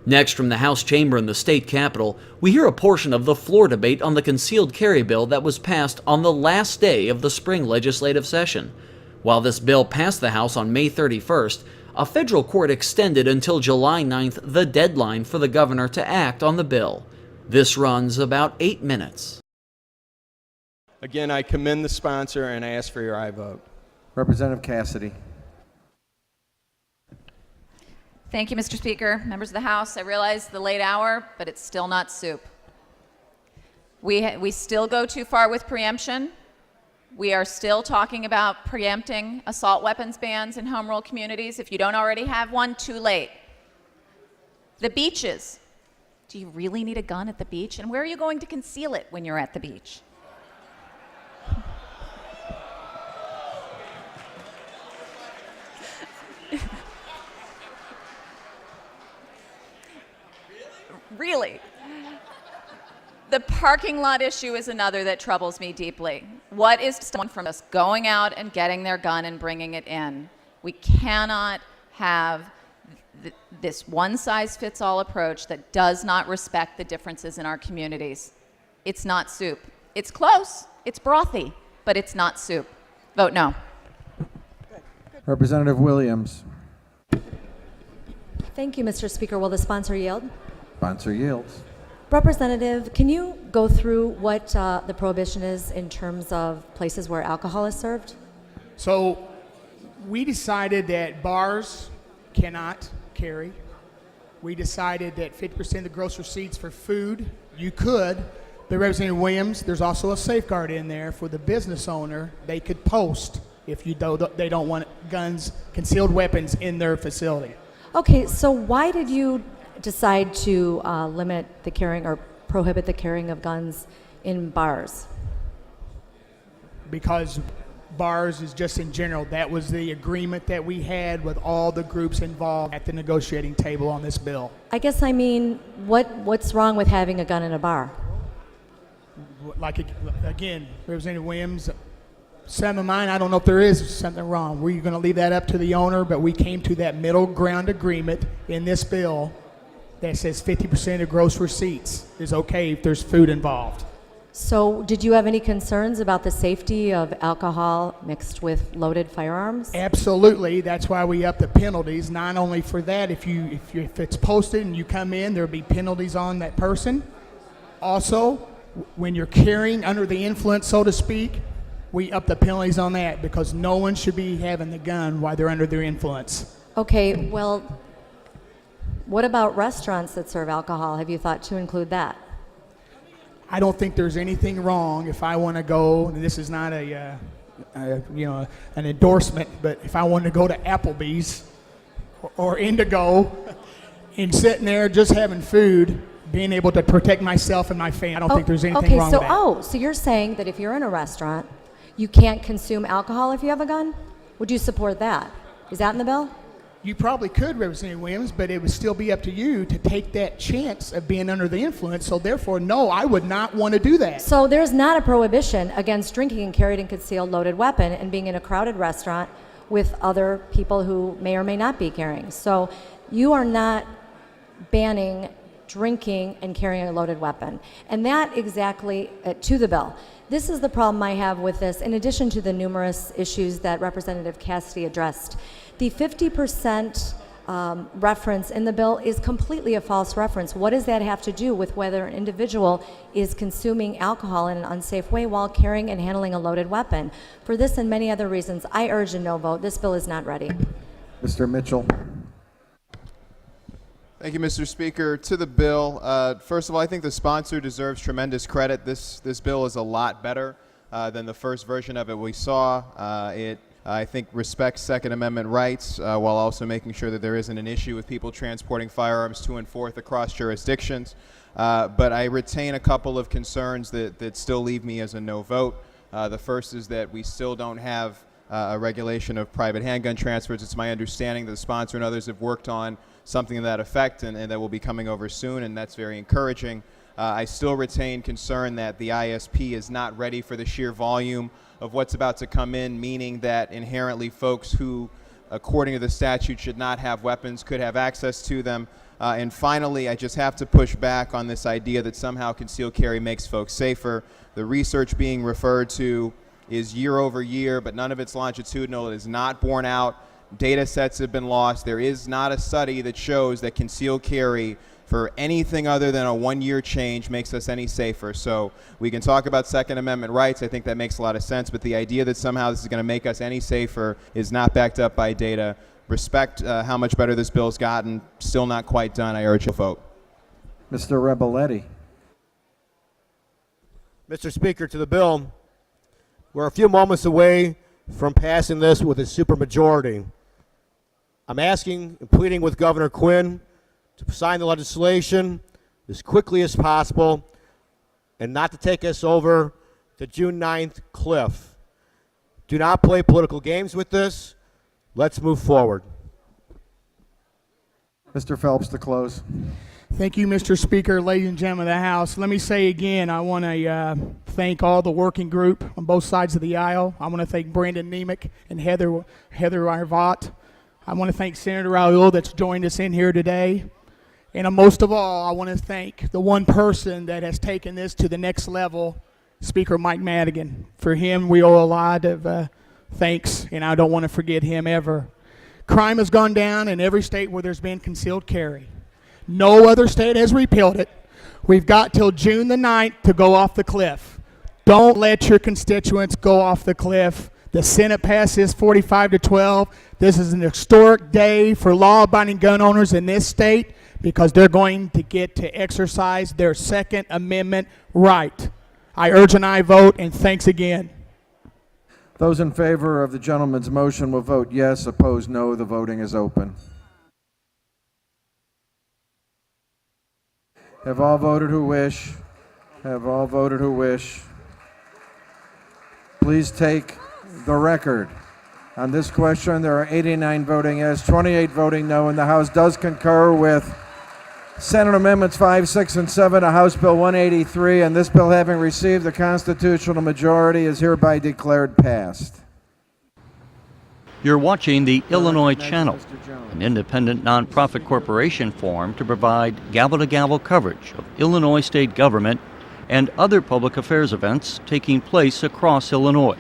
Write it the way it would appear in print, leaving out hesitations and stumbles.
Next, from the House chamber in the state capitol, we hear a portion of the floor debate on the concealed carry bill that was passed on the last day of the spring legislative session. While this bill passed the House on May 31st, a federal court extended until July 9th the deadline for the governor to act on the bill. This runs about 8 minutes. Again, I commend the sponsor and I ask for your aye vote. Representative Cassidy. Thank you, Mr. Speaker. Members of the House, I realize the late hour, but it's still not soup. We still go too far with preemption. We are still talking about preempting assault weapons bans in home rule communities. If you don't already have one, too late. The beaches. Do you really need a gun at the beach? And where are you going to conceal it when you're at the beach? Really? The parking lot issue is another that troubles me deeply. What is someone from us going out and getting their gun and bringing it in? We cannot have this one-size-fits-all approach that does not respect the differences in our communities. It's not soup. It's close. It's brothy, but it's not soup. Vote no. Representative Williams. Thank you, Mr. Speaker. Will the sponsor yield? Sponsor yields. Representative, can you go through what the prohibition is in terms of places where alcohol is served? So we decided that bars cannot carry. We decided that 50% of the gross receipts for food, you could. But Representative Williams, there's also a safeguard in there for the business owner. They could post if they don't want guns, concealed weapons in their facility. Okay, so why did you decide to limit the carrying or prohibit the carrying of guns in bars? Because bars is just in general. That was the agreement that we had with all the groups involved at the negotiating table on this bill. I guess I mean, what's wrong with having a gun in a bar? Like, again, Representative Williams, some of mine, I don't know if there is something wrong. We're going to leave that up to the owner, but we came to that middle ground agreement in this bill that says 50% of gross receipts is okay if there's food involved. So did you have any concerns about the safety of alcohol mixed with loaded firearms? Absolutely. That's why we up the penalties. Not only for that, if it's posted and you come in, there'll be penalties on that person. Also, when you're carrying under the influence, so to speak, we up the penalties on that because no one should be having the gun while they're under their influence. Okay, well, what about restaurants that serve alcohol? Have you thought to include that? I don't think there's anything wrong if I want to go, and this is not an endorsement, but if I want to go to Applebee's or Indigo and sitting there just having food, being able to protect myself and my family, I don't think there's anything wrong with that. So you're saying that if you're in a restaurant, you can't consume alcohol if you have a gun? Would you support that? Is that in the bill? You probably could, Representative Williams, but it would still be up to you to take that chance of being under the influence. So therefore, no, I would not want to do that. So there's not a prohibition against drinking and carried and concealed loaded weapon and being in a crowded restaurant with other people who may or may not be carrying. So you are not banning drinking and carrying a loaded weapon. And that exactly to the bill. This is the problem I have with this, in addition to the numerous issues that Representative Cassidy addressed. The 50% reference in the bill is completely a false reference. What does that have to do with whether an individual is consuming alcohol in an unsafe way while carrying and handling a loaded weapon? For this and many other reasons, I urge a no vote. This bill is not ready. Mr. Mitchell. Thank you, Mr. Speaker. To the bill, first of all, I think the sponsor deserves tremendous credit. This bill is a lot better than the first version of it we saw. It, I think, respects Second Amendment rights while also making sure that there isn't an issue with people transporting firearms to and forth across jurisdictions. But I retain a couple of concerns that still leave me as a no vote. The first is that we still don't have a regulation of private handgun transfers. It's my understanding that the sponsor and others have worked on something to that effect, and that will be coming over soon, and that's very encouraging. I still retain concern that the ISP is not ready for the sheer volume of what's about to come in, meaning that inherently folks who according to the statute, should not have weapons could have access to them. And finally, I just have to push back on this idea that somehow concealed carry makes folks safer. The research being referred to is year over year, but none of it's longitudinal. It is not borne out. Data sets have been lost. There is not a study that shows that concealed carry for anything other than a one-year change makes us any safer. So we can talk about Second Amendment rights. I think that makes a lot of sense, but the idea that somehow this is going to make us any safer is not backed up by data. Respect how much better this bill's gotten. Still not quite done. I urge you to vote. Mr. Rebelletti. Mr. Speaker, to the bill, we're a few moments away from passing this with a supermajority. I'm asking and pleading with Governor Quinn to sign the legislation as quickly as possible and not to take us over the June 9th cliff. Do not play political games with this. Let's move forward. Mr. Phelps to close. Thank you, Mr. Speaker, ladies and gentlemen of the House. Let me say again, I want to thank all the working group on both sides of the aisle. I want to thank Brandon Nemec and Heather Arvat. I want to thank Senator Raul that's joined us in here today. And most of all, I want to thank the one person that has taken this to the next level, Speaker Mike Madigan. For him, we owe a lot of thanks, and I don't want to forget him ever. Crime has gone down in every state where there's been concealed carry. No other state has repealed it. We've got till June the 9th to go off the cliff. Don't let your constituents go off the cliff. The Senate passed this 45-12. This is an historic day for law-abiding gun owners in this state because they're going to get to exercise their Second Amendment right. I urge an aye vote, and thanks again. Those in favor of the gentleman's motion will vote yes. Opposed, no. The voting is open. Have all voted who wish? Have all voted who wish? Please take the record. On this question, there are 89 voting yes, 28 voting no, and the House does concur with Senate Amendments 5, 6, and 7 to House Bill 183, and this bill, having received the constitutional majority, is hereby declared passed. You're watching the Illinois Channel, an independent nonprofit corporation formed to provide gavel-to-gavel coverage of Illinois state government and other public affairs events taking place across Illinois.